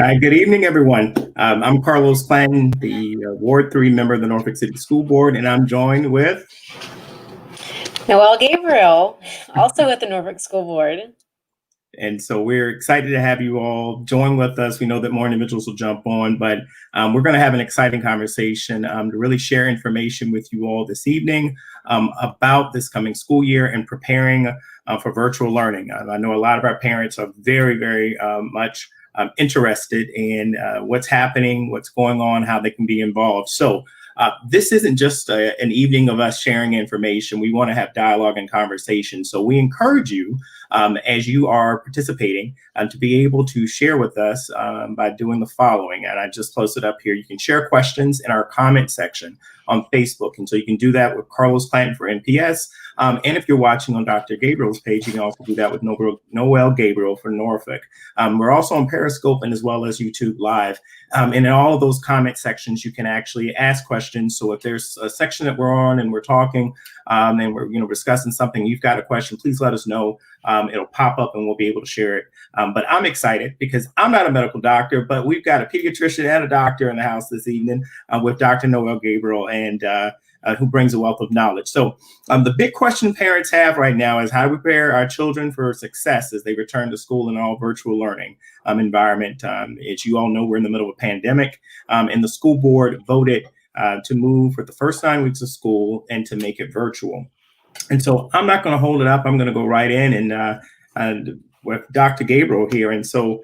Hi, good evening, everyone. I'm Carlos Clanton, the Ward 3 member of the Norfolk City School Board, and I'm joined with Noelle Gabriel, also at the Norfolk School Board. And so we're excited to have you all join with us. We know that more individuals will jump on, but we're going to have an exciting conversation to really share information with you all this evening about this coming school year and preparing for virtual learning. I know a lot of our parents are very, very much interested in what's happening, what's going on, how they can be involved. So this isn't just an evening of us sharing information. We want to have dialogue and conversation. So we encourage you, as you are participating, to be able to share with us by doing the following. And I just posted up here. You can share questions in our comment section on Facebook. And so you can do that with Carlos Clanton for NPS. And if you're watching on Dr. Gabriel's page, you can also do that with Noelle Gabriel for Norfolk. We're also on Periscope and as well as YouTube Live. And in all of those comment sections, you can actually ask questions. So if there's a section that we're on and we're talking and we're discussing something, you've got a question, please let us know. It'll pop up and we'll be able to share it. But I'm excited because I'm not a medical doctor, but we've got a pediatrician and a doctor in the house this evening with Dr. Noelle Gabriel, and who brings a wealth of knowledge. So the big question parents have right now is how to prepare our children for success as they return to school in all virtual learning environment. As you all know, we're in the middle of a pandemic, and the school board voted to move for the first 9 weeks of school and to make it virtual. And so I'm not going to hold it up. I'm going to go right in and with Dr. Gabriel here. And so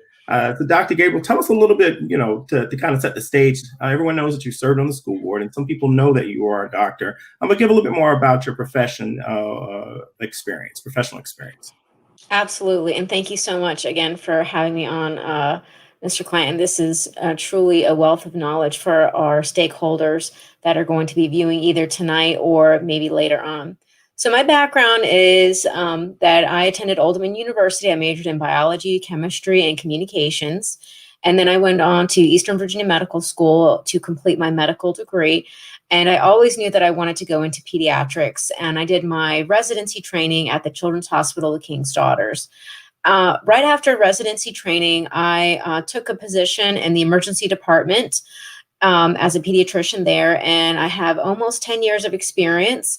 Dr. Gabriel, tell us a little bit, to kind of set the stage. Everyone knows that you served on the school board, and some people know that you are a doctor. I'm going to give a little bit more about your professional experience. Absolutely. And thank you so much again for having me on, Mr. Clanton. This is truly a wealth of knowledge for our stakeholders that are going to be viewing either tonight or maybe later on. So my background is that I attended Oldham University. I majored in biology, chemistry, and communications. And then I went on to Eastern Virginia Medical School to complete my medical degree. And I always knew that I wanted to go into pediatrics. And I did my residency training at the Children's Hospital of the King's Daughters. Right after residency training, I took a position in the emergency department as a pediatrician there. And I have almost 10 years of experience.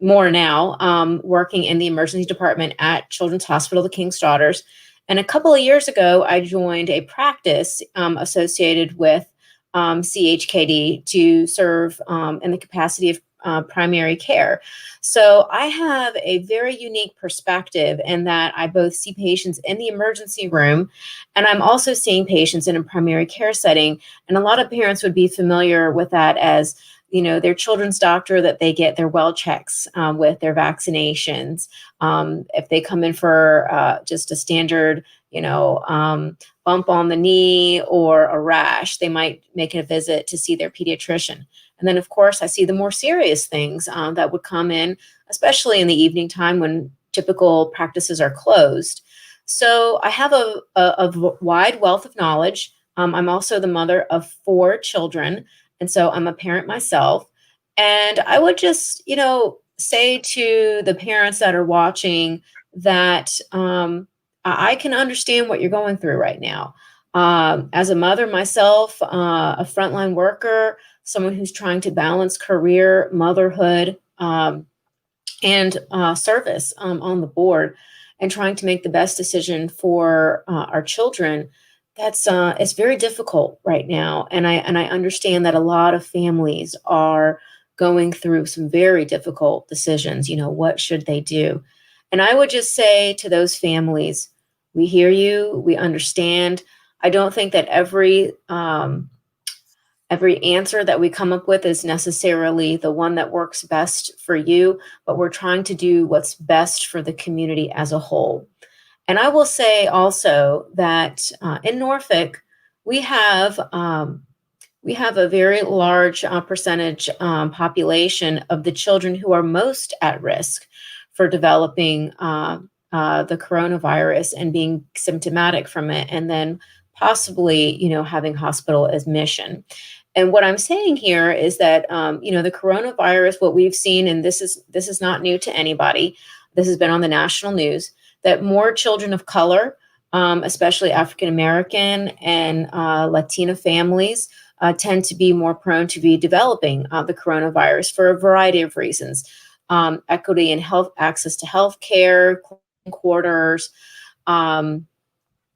More now, working in the emergency department at Children's Hospital of the King's Daughters. And a couple of years ago, I joined a practice associated with CHKD to serve in the capacity of primary care. So I have a very unique perspective in that I both see patients in the emergency room, and I'm also seeing patients in a primary care setting. And a lot of parents would be familiar with that as their children's doctor that they get their well checks with their vaccinations. If they come in for just a standard, bump on the knee or a rash, they might make a visit to see their pediatrician. And then, of course, I see the more serious things that would come in, especially in the evening time when typical practices are closed. So I have a wide wealth of knowledge. I'm also the mother of 4 children. And so I'm a parent myself. And I would just, say to the parents that are watching that I can understand what you're going through right now. As a mother myself, a frontline worker, someone who's trying to balance career, motherhood, and service on the board, and trying to make the best decision for our children. It's very difficult right now. And I understand that a lot of families are going through some very difficult decisions. What should they do? And I would just say to those families, we hear you, we understand. I don't think that every answer that we come up with is necessarily the one that works best for you, but we're trying to do what's best for the community as a whole. And I will say also that in Norfolk, we have a very large percentage population of the children who are most at risk for developing the coronavirus and being symptomatic from it, and then possibly, having hospital admission. And what I'm saying here is that, the coronavirus, what we've seen, and this is not new to anybody, this has been on the national news, that more children of color especially African American and Latina families, tend to be more prone to be developing the coronavirus for a variety of reasons. Equity and health access to health care, quarters,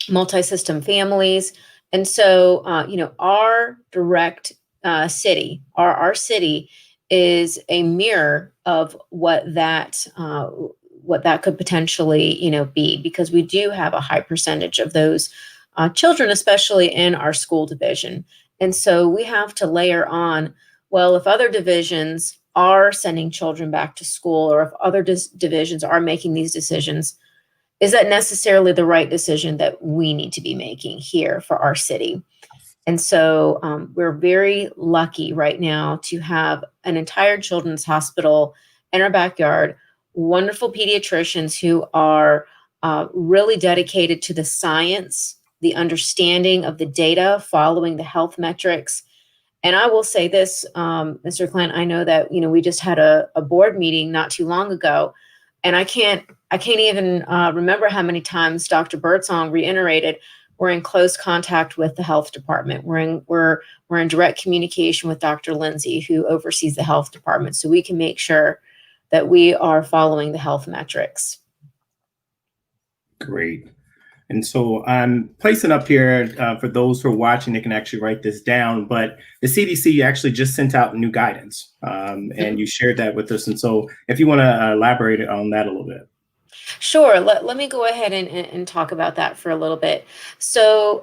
multi-system families. And so, our direct city, our city is a mirror of what that could potentially, be, because we do have a high percentage of those children, especially in our school division. And so we have to layer on, well, if other divisions are sending children back to school, or if other divisions are making these decisions, is that necessarily the right decision that we need to be making here for our city? And so we're very lucky right now to have an entire children's hospital in our backyard, wonderful pediatricians who are really dedicated to the science, the understanding of the data, following the health metrics. And I will say this, Mr. Clanton, I know that, we just had a board meeting not too long ago, and I can't even remember how many times Dr. Birdsong reiterated, we're in close contact with the health department. We're in direct communication with Dr. Lindsay, who oversees the health department, so we can make sure that we are following the health metrics. Great. And so I'm placing up here for those who are watching, they can actually write this down, but the CDC actually just sent out new guidance, and you shared that with us. And so if you want to elaborate on that a little bit. Sure. Let me go ahead and talk about that for a little bit. So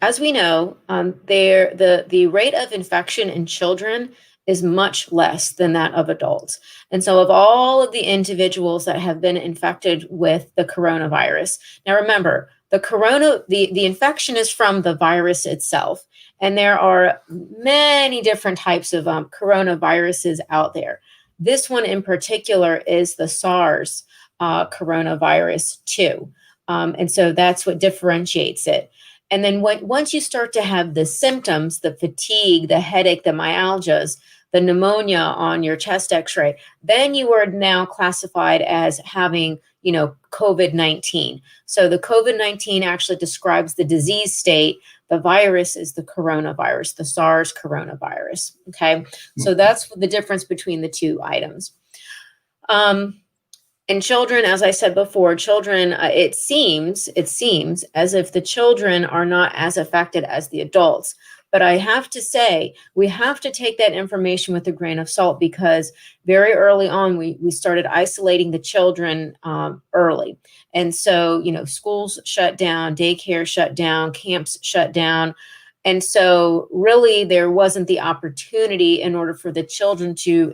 as we know, the rate of infection in children is much less than that of adults. And so of all of the individuals that have been infected with the coronavirus, now remember, the infection is from the virus itself. And there are many different types of coronaviruses out there. This one in particular is the SARS coronavirus 2. And so that's what differentiates it. And then once you start to have the symptoms, the fatigue, the headache, the myalgias, the pneumonia on your chest x-ray, then you are now classified as having, COVID-19. So the COVID-19 actually describes the disease state. The virus is the coronavirus, the SARS coronavirus. Okay. So that's the difference between the two items. And children, as I said before, it seems as if the children are not as affected as the adults. But I have to say, we have to take that information with a grain of salt, because very early on, we started isolating the children early. And so, schools shut down, daycare shut down, camps shut down. And so really there wasn't the opportunity in order for the children to,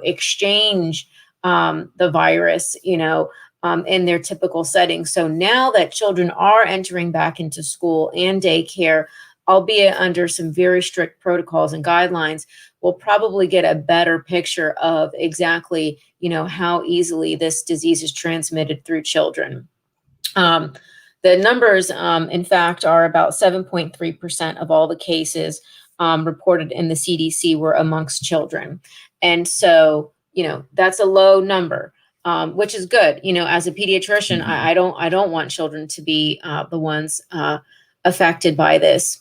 exchange the virus, in their typical setting. So now that children are entering back into school and daycare, albeit under some very strict protocols and guidelines, we'll probably get a better picture of exactly, how easily this disease is transmitted through children. The numbers, in fact, are about 7.3% of all the cases reported in the CDC were amongst children. And so, that's a low number, which is good. As a pediatrician, I don't want children to be the ones affected by this.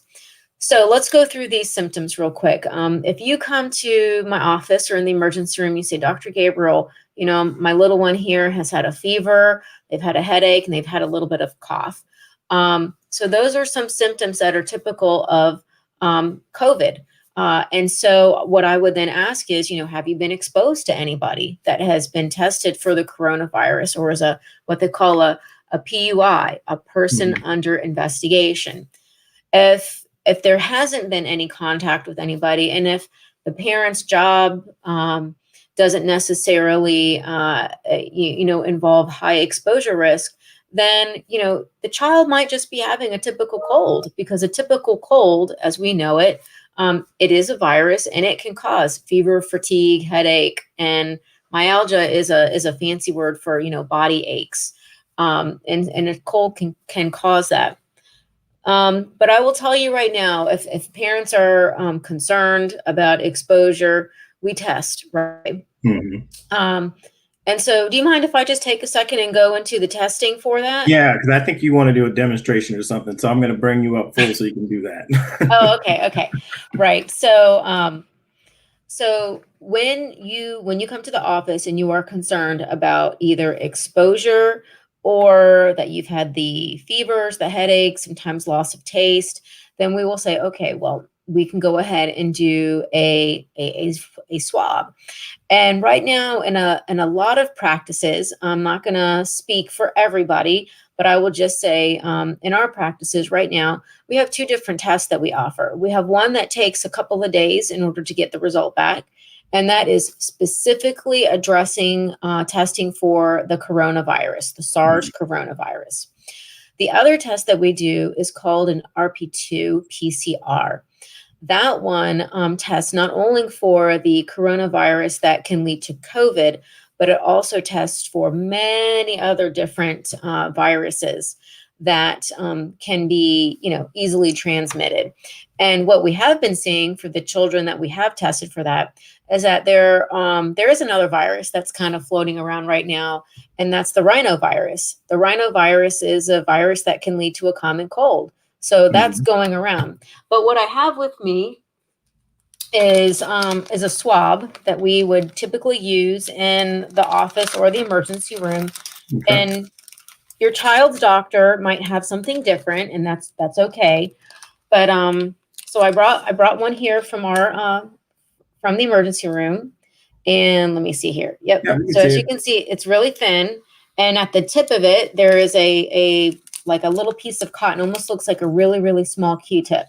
So let's go through these symptoms real quick. If you come to my office or in the emergency room, you say, Dr. Gabriel, my little one here has had a fever, they've had a headache, and they've had a little bit of cough. So those are some symptoms that are typical of COVID. And so what I would then ask is, have you been exposed to anybody that has been tested for the coronavirus, or is what they call a PUI, a person under investigation? If there hasn't been any contact with anybody, and if the parent's job doesn't necessarily, involve high exposure risk, then, the child might just be having a typical cold, because a typical cold, as we know it, it is a virus, and it can cause fever, fatigue, headache, and myalgia is a fancy word for, body aches. And a cold can cause that. But I will tell you right now, if parents are concerned about exposure, we test, right? And so do you mind if I just take a second and go into the testing for that? Yeah, because I think you want to do a demonstration or something. So I'm going to bring you up full so you can do that. Oh, okay. Right. So when you come to the office and you are concerned about either exposure or that you've had the fevers, the headaches, sometimes loss of taste, then we will say, okay, well, we can go ahead and do a swab. And right now, in a lot of practices, I'm not going to speak for everybody, but I will just say, in our practices right now, we have two different tests that we offer. We have one that takes a couple of days in order to get the result back, and that is specifically addressing testing for the coronavirus, the SARS coronavirus. The other test that we do is called an RP2 PCR. That one tests not only for the coronavirus that can lead to COVID, but it also tests for many other different viruses that can be, easily transmitted. And what we have been seeing for the children that we have tested for that is that there is another virus that's kind of floating around right now, and that's the rhinovirus. The rhinovirus is a virus that can lead to a common cold. So that's going around. But what I have with me is a swab that we would typically use in the office or the emergency room. Okay. And your child's doctor might have something different, and that's okay. But so I brought one here from our from the emergency room, and let me see here. Yep. Yeah, So as you can see, it's really thin, and at the tip of it, there is a like a little piece of cotton, almost looks like a really, really small Q-tip.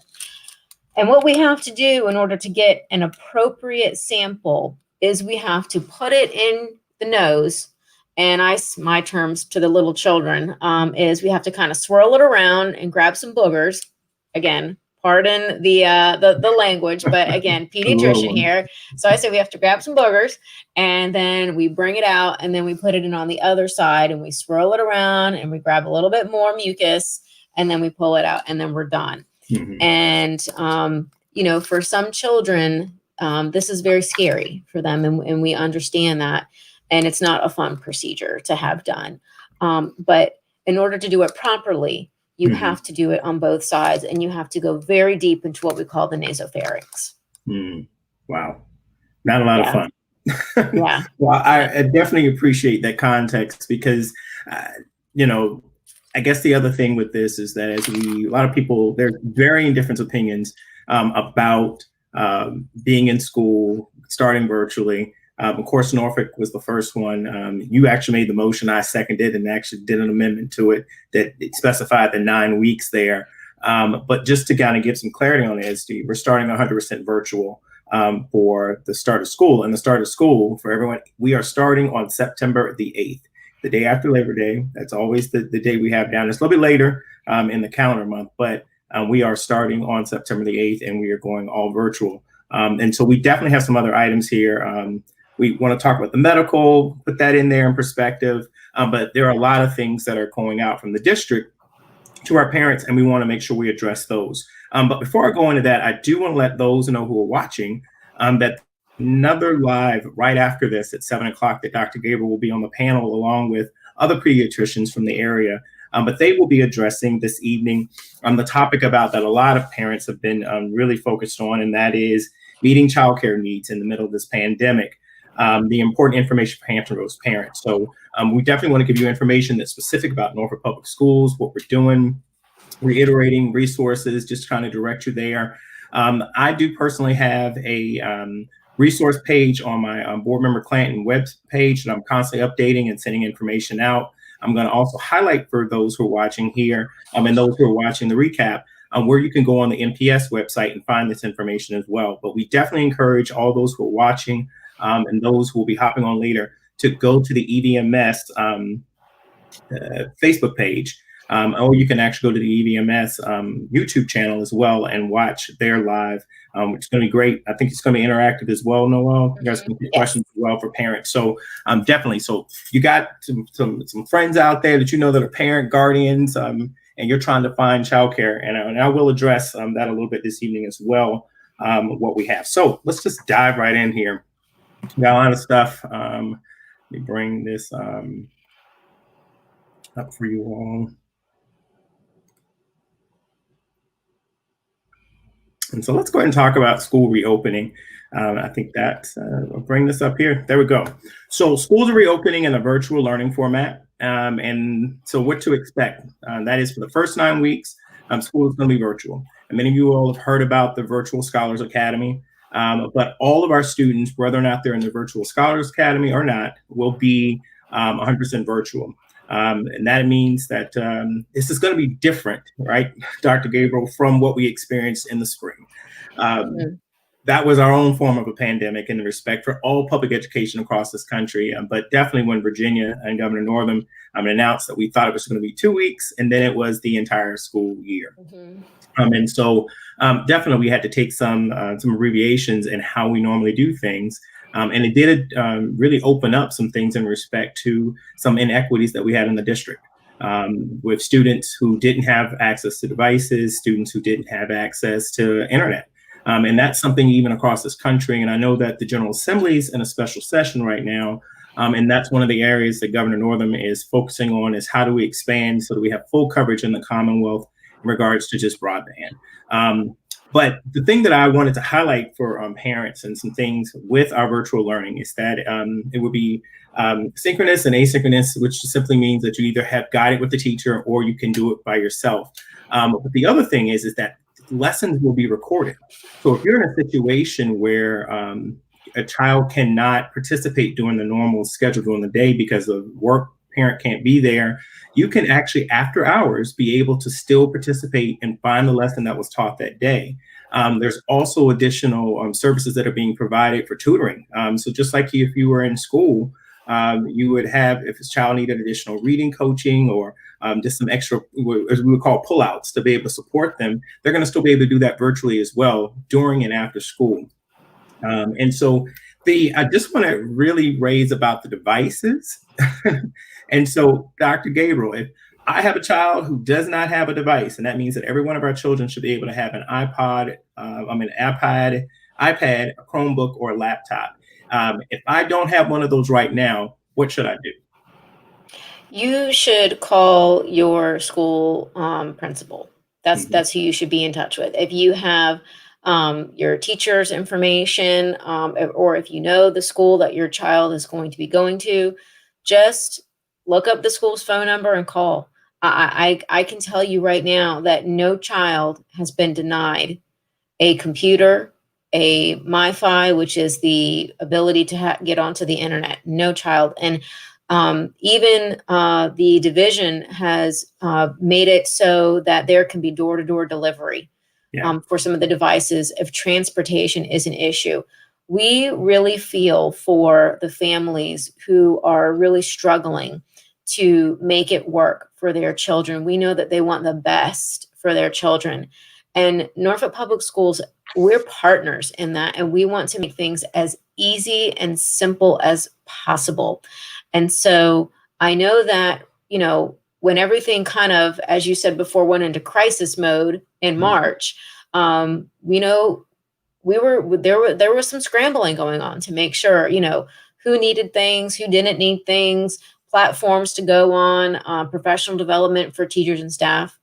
And what we have to do in order to get an appropriate sample is we have to put it in the nose. And my terms to the little children is we have to kind of swirl it around and grab some boogers. Again, pardon the language, but again, pediatrician here. So I say we have to grab some boogers, and then we bring it out, and then we put it in on the other side, and we swirl it around, and we grab a little bit more mucus, and then we pull it out, and then we're done. And for some children, this is very scary for them, and we understand that, and it's not a fun procedure to have done. But in order to do it properly, you have to do it on both sides, and you have to go very deep into what we call the nasopharynx. Wow. Not a lot of fun. Yeah. Well, I definitely appreciate that context because, I guess the other thing with this is that a lot of people, there's varying different opinions about being in school, starting virtually. Of course, Norfolk was the first one. You actually made the motion. I seconded and actually did an amendment to it that it specified the 9 weeks there. But just to kind of give some clarity on it, Steve, we're starting 100% virtual for the start of school. And the start of school for everyone, we are starting on September the 8th, the day after Labor Day. That's always the day we have down. It's a little bit later in the calendar month, but we are starting on September the 8th, and we are going all virtual. And so we definitely have some other items here. We want to talk about the medical, put that in there in perspective. But there are a lot of things that are going out from the district to our parents, and we want to make sure we address those. But before I go into that, I do want to let those know who are watching that another live right after this at 7 o'clock that Dr. Gabriel will be on the panel along with other pediatricians from the area. But they will be addressing this evening on the topic about that a lot of parents have been really focused on, and that is meeting childcare needs in the middle of this pandemic. The important information for Hampton Roads parents. So we definitely want to give you information that's specific about Norfolk Public Schools, what we're doing, reiterating resources, just trying to direct you there. I do personally have a resource page on my board member Clanton web page that I'm constantly updating and sending information out. I'm going to also highlight for those who are watching here and those who are watching the recap where you can go on the NPS website and find this information as well. But we definitely encourage all those who are watching and those who will be hopping on later to go to the EVMS Facebook page, or you can actually go to the EVMS YouTube channel as well and watch their live, which is going to be great. I think it's going to be interactive as well, Noelle. You guys can get questions as well for parents. So definitely. So you got some friends out there that that are parent guardians, and you're trying to find childcare, and I will address that a little bit this evening as well, what we have. So let's just dive right in here. Got a lot of stuff. me bring this up for you all. And so let's go ahead and talk about school reopening. I think that I'll bring this up here. There we go. So schools are reopening in a virtual learning format. And so what to expect? That is for the first 9 weeks, school is going to be virtual. And many of you all have heard about the Virtual Scholars Academy. But all of our students, whether or not they're in the Virtual Scholars Academy or not, will be 100% virtual. And that means that this is going to be different, right, Dr. Gabriel, from what we experienced in the spring. That was our own form of a pandemic in respect for all public education across this country. But definitely when Virginia and Governor Northam announced that we thought it was going to be 2 weeks, and then it was the entire school year. And so definitely we had to take some abbreviations in how we normally do things. And it did really open up some things in respect to some inequities that we had in the district with students who didn't have access to devices, students who didn't have access to internet. And that's something even across this country. And I know that the General Assembly is in a special session right now. And that's one of the areas that Governor Northam is focusing on, is how do we expand so that we have full coverage in the Commonwealth in regards to just broadband. But the thing that I wanted to highlight for parents and some things with our virtual learning is that it would be synchronous and asynchronous, which simply means that you either have guided with the teacher or you can do it by yourself. But the other thing is that lessons will be recorded. So if you're in a situation where a child cannot participate during the normal schedule during the day because of work, parent can't be there, you can actually, after hours, be able to still participate and find the lesson that was taught that day. There's also additional services that are being provided for tutoring. So just like if you were in school, you would have, if a child needed additional reading coaching or just some extra, as we would call pullouts, to be able to support them, they're going to still be able to do that virtually as well during and after school. And so I just want to really raise about the devices. And so, Dr. Gabriel, if I have a child who does not have a device, and that means that every one of our children should be able to have an iPad, a Chromebook, or a laptop. If I don't have one of those right now, what should I do? You should call your school principal. That's who you should be in touch with. If you have your teacher's information, or if you know the school that your child is going to be going to, just look up the school's phone number and call. I can tell you right now that no child has been denied a computer, a MiFi, which is the ability to get onto the internet. No child. And even the division has made it so that there can be door-to-door delivery for some of the devices if transportation is an issue. We really feel for the families who are really struggling to make it work for their children. We know that they want the best for their children. And Norfolk Public Schools, we're partners in that, and we want to make things as easy and simple as possible. And so I know that, when everything kind of, as you said before, went into crisis mode in March, there was some scrambling going on to make sure, who needed things, who didn't need things, platforms to go on, professional development for teachers and staff.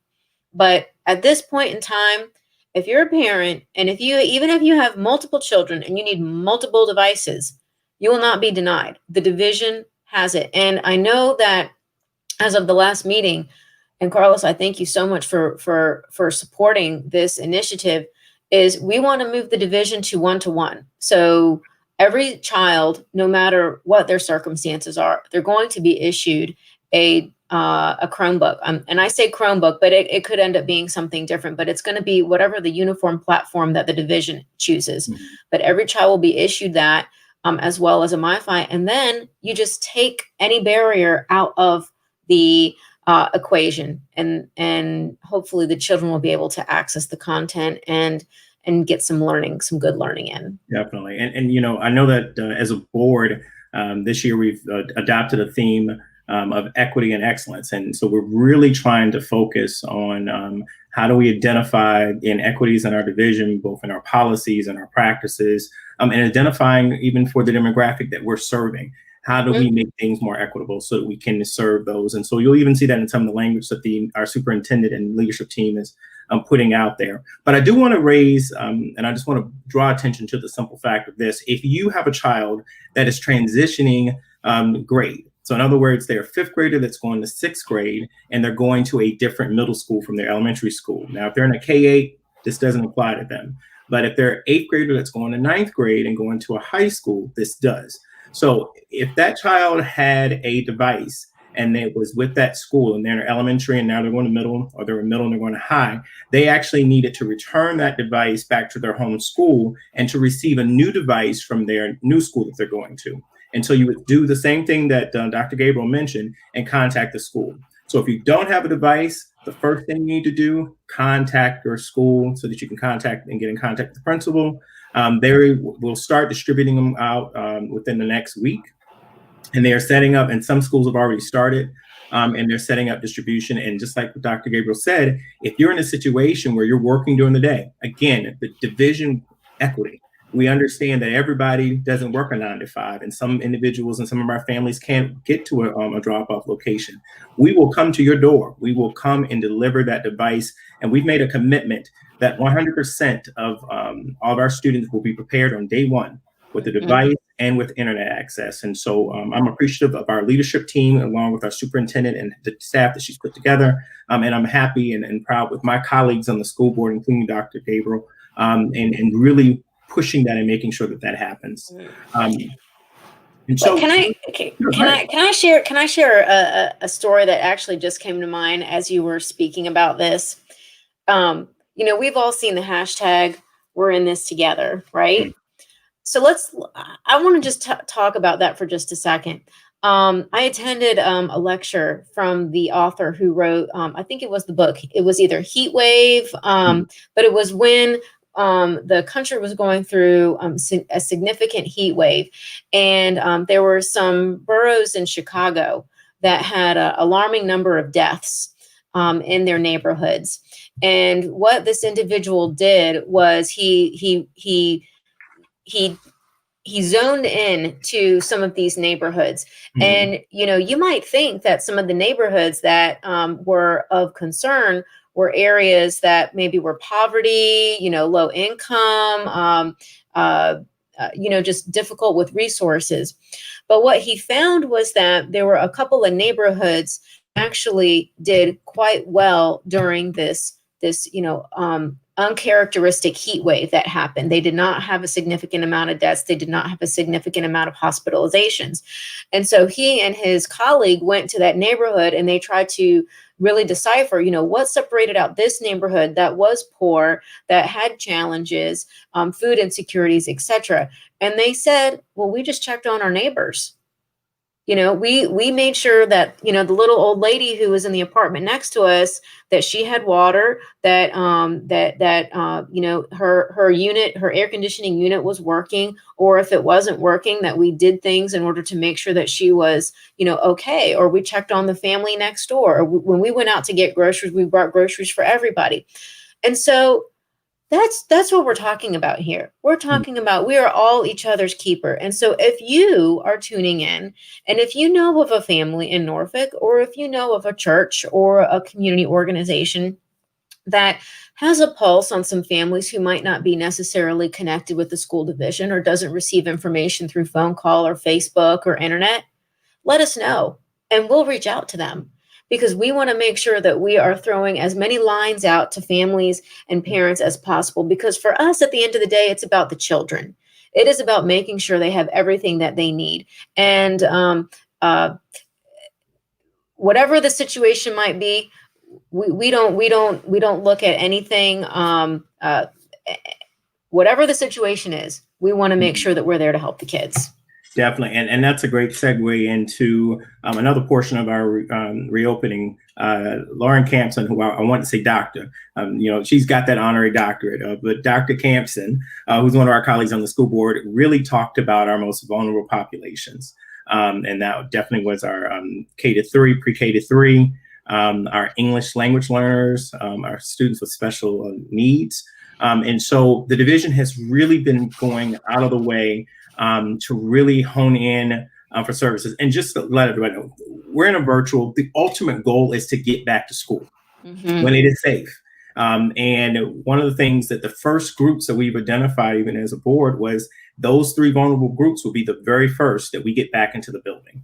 But at this point in time, if you're a parent, and even if you have multiple children and you need multiple devices, you will not be denied. The division has it. And I know that as of the last meeting, and Carlos, I thank you so much for supporting this initiative, is we want to move the division to 1-to-1. So every child, no matter what their circumstances are, they're going to be issued a Chromebook. And I say Chromebook, but it could end up being something different, but it's going to be whatever the uniform platform that the division chooses. Mm-hmm. But every child will be issued that, as well as a MiFi. And then you just take any barrier out of the equation, and hopefully the children will be able to access the content and get some good learning in. Definitely. And I know that as a board, this year we've adopted a theme of equity and excellence. And so we're really trying to focus on how do we identify inequities in our division, both in our policies and our practices, and identifying even for the demographic that we're serving. How do we make things more equitable so that we can serve those? And so you'll even see that in some of the language that our superintendent and leadership team is putting out there. But I do want to raise, and I just want to draw attention to the simple fact of this. If you have a child that is transitioning grade, so in other words, they're a fifth grader that's going to sixth grade, and they're going to a different middle school from their elementary school. Now, if they're in a K-8, this doesn't apply to them. But if they're an eighth grader that's going to ninth grade and going to a high school, this does. So if that child had a device and it was with that school and they're in elementary and now they're going to middle, or they're in middle and they're going to high, they actually needed to return that device back to their home school and to receive a new device from their new school that they're going to. And so you would do the same thing that Dr. Gabriel mentioned and contact the school. So if you don't have a device, the first thing you need to do, contact your school so that you can contact and get in contact with the principal. They will start distributing them out within the next week. And they are setting up, and some schools have already started, and they're setting up distribution. And just like what Dr. Gabriel said, if you're in a situation where you're working during the day, again, the division equity, we understand that everybody doesn't work a 9 to 5, and some individuals and some of our families can't get to a drop-off location. We will come to your door. We will come and deliver that device. And we've made a commitment that 100% of all of our students will be prepared on day one with the device and with internet access. And so I'm appreciative of our leadership team, along with our superintendent and the staff that she's put together. And I'm happy and proud with my colleagues on the school board, including Dr. Gabriel, and really pushing that and making sure that happens. And so, can I share a story that actually just came to mind as you were speaking about this? We've all seen the hashtag "We're in this together," right? So I want to just talk about that for just a second. I attended a lecture from the author who wrote, I think it was the book. It was either Heat Wave, but it was when the country was going through a significant heat wave. And there were some boroughs in Chicago that had an alarming number of deaths in their neighborhoods. And what this individual did was he zoned in to some of these neighborhoods. And, you might think that some of the neighborhoods that were of concern were areas that maybe were poverty, low income, just difficult with resources. But what he found was that there were a couple of neighborhoods actually did quite well during this uncharacteristic heat wave that happened. They did not have a significant amount of deaths. They did not have a significant amount of hospitalizations. And so he and his colleague went to that neighborhood and they tried to really decipher, what separated out this neighborhood that was poor, that had challenges, food insecurities, etc. And they said, well, we just checked on our neighbors. We made sure that, the little old lady who was in the apartment next to us, that she had water, that her unit, her air conditioning unit was working, or if it wasn't working, that we did things in order to make sure that she was, okay. Or we checked on the family next door. Or when we went out to get groceries, we brought groceries for everybody. And so that's what we're talking about here. We're talking about we are all each other's keeper. And so if you are tuning in, and if you know of a family in Norfolk, or if you know of a church or a community organization that has a pulse on some families who might not be necessarily connected with the school division, or doesn't receive information through phone call or Facebook or internet, let us know and we'll reach out to them. Because we want to make sure that we are throwing as many lines out to families and parents as possible. Because for us, at the end of the day, it's about the children. It is about making sure they have everything that they need. And whatever the situation might be, we don't look at anything. Whatever the situation is, we want to make sure that we're there to help the kids. Definitely. And that's a great segue into another portion of our reopening. Lauren Campson, who I want to say doctor, she's got that honorary doctorate, but Dr. Campson, who's one of our colleagues on the school board, really talked about our most vulnerable populations. And that definitely was our K-3, pre-K-3, our English language learners, our students with special needs. And so the division has really been going out of the way to really hone in for services. And just to let everybody know, we're in a virtual. The ultimate goal is to get back to school when it is safe. And one of the things that the first groups that we've identified, even as a board, was those 3 vulnerable groups will be the very first that we get back into the building,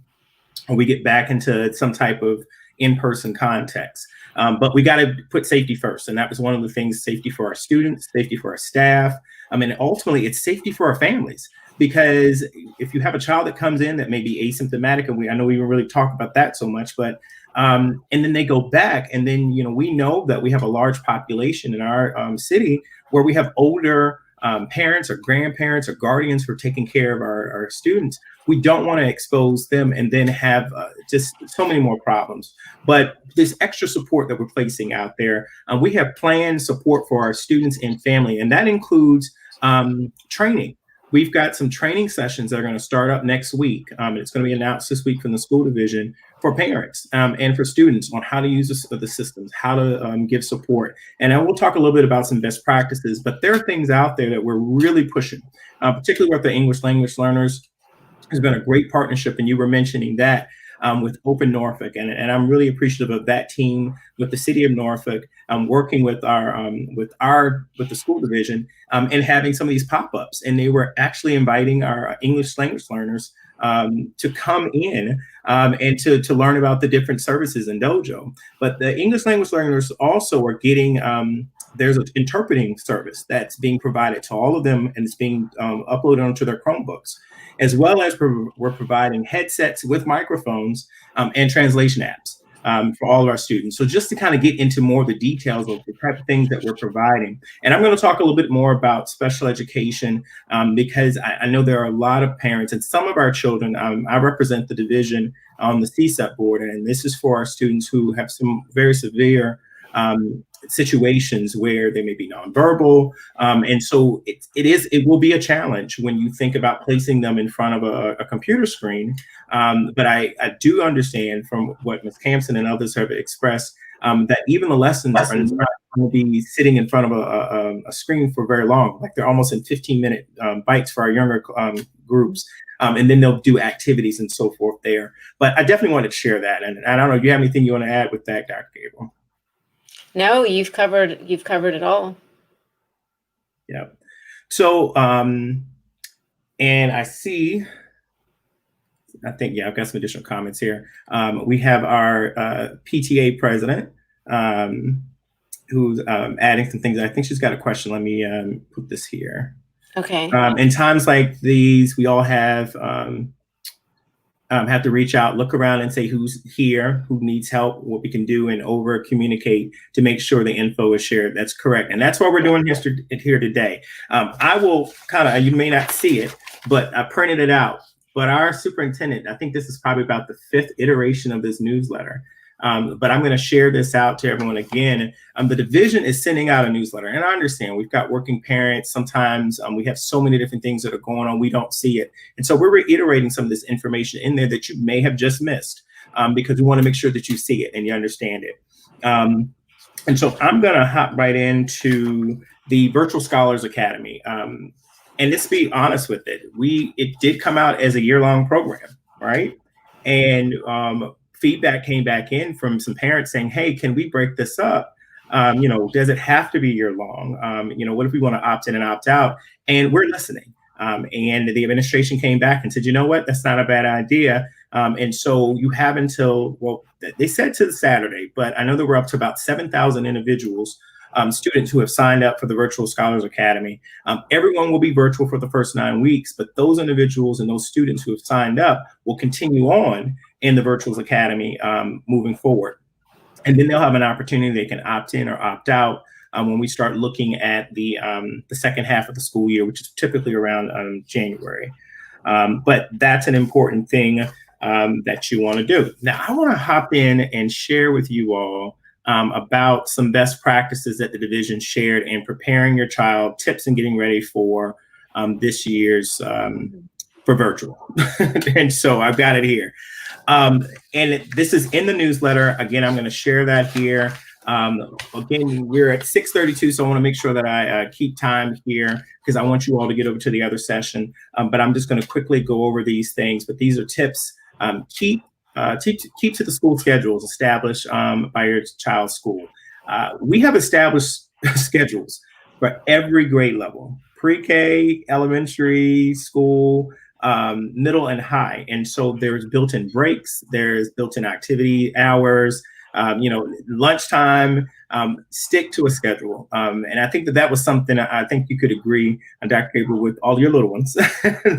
or we get back into some type of in-person context. But we got to put safety first. And that was one of the things: safety for our students, safety for our staff. And ultimately it's safety for our families, because if you have a child that comes in that may be asymptomatic, and I know we don't really talk about that so much, but and then they go back, and then, we know that we have a large population in our city where we have older parents or grandparents or guardians who are taking care of our students. We don't want to expose them and then have just so many more problems. But this extra support that we're placing out there, we have planned support for our students and family, and that includes training. We've got some training sessions that are going to start up next week. It's going to be announced this week from the school division for parents and for students on how to use the systems, how to give support. And then we'll talk a little bit about some best practices, but there are things out there that we're really pushing, particularly with the English language learners. There's been a great partnership, and you were mentioning that with Open Norfolk, and I'm really appreciative of that team with the city of Norfolk, working with the school division, and having some of these pop-ups. And they were actually inviting our English language learners to come in and to learn about the different services in Dojo. But the English language learners also are getting there's an interpreting service that's being provided to all of them, and it's being uploaded onto their Chromebooks, as well as we're providing headsets with microphones and translation apps for all of our students. So just to kind of get into more of the details of the type of things that we're providing. And I'm going to talk a little bit more about special education because I know there are a lot of parents, and some of our children, I represent the division on the CSEP board, and this is for our students who have some very severe situations where they may be nonverbal. And so it will be a challenge when you think about placing them in front of a computer screen. But I do understand from what Ms. Campson and others have expressed that even the lessons are not going to be sitting in front of a screen for very long. Like they're almost in 15-minute bites for our younger groups. And then they'll do activities and so forth there. But I definitely wanted to share that. And I don't know, do you have anything you want to add with that, Dr. Gabriel? No, you've covered it all. Yeah. So, and I think, I've got some additional comments here. We have our PTA president who's adding some things. I think she's got a question. Let me put this here. Okay. In times like these, we all have to reach out, look around and say who's here, who needs help, what we can do, and over communicate to make sure the info is shared. That's correct. And that's what we're doing here today. I will you may not see it, but I printed it out. But our superintendent, I think this is probably about the 5th iteration of this newsletter. But I'm going to share this out to everyone again. The division is sending out a newsletter, and I understand we've got working parents. Sometimes we have so many different things that are going on, we don't see it. And so we're reiterating some of this information in there that you may have just missed because we want to make sure that you see it and you understand it. And so I'm going to hop right into the Virtual Scholars Academy. And let's be honest with it. It did come out as a year-long program, right? And feedback came back in from some parents saying, hey, can we break this up? Does it have to be year long? What if we want to opt in and opt out? And we're listening. And the administration came back and said, you know what, that's not a bad idea. And so you have until, well, they said to the Saturday, but I know that we're up to about 7,000 individuals, students who have signed up for the Virtual Scholars Academy. Everyone will be virtual for the first 9 weeks, but those individuals and those students who have signed up will continue on in the Virtual Academy moving forward. And then they'll have an opportunity, they can opt in or opt out when we start looking at the second half of the school year, which is typically around January. But that's an important thing that you want to do. Now, I want to hop in and share with you all about some best practices that the division shared in preparing your child, tips and getting ready for this year's for virtual. And so I've got it here. And this is in the newsletter. Again, I'm going to share that here. Again, we're at 6:32, so I want to make sure that I keep time here because I want you all to get over to the other session. But I'm just going to quickly go over these things. But these are tips. Keep to the school schedules established by your child's school. We have established schedules for every grade level: pre-K, elementary school, middle, and high. And so there's built-in breaks, there's built-in activity hours. Lunchtime, stick to a schedule. And I think that was something I think you could agree, Dr. Gabriel, with all your little ones.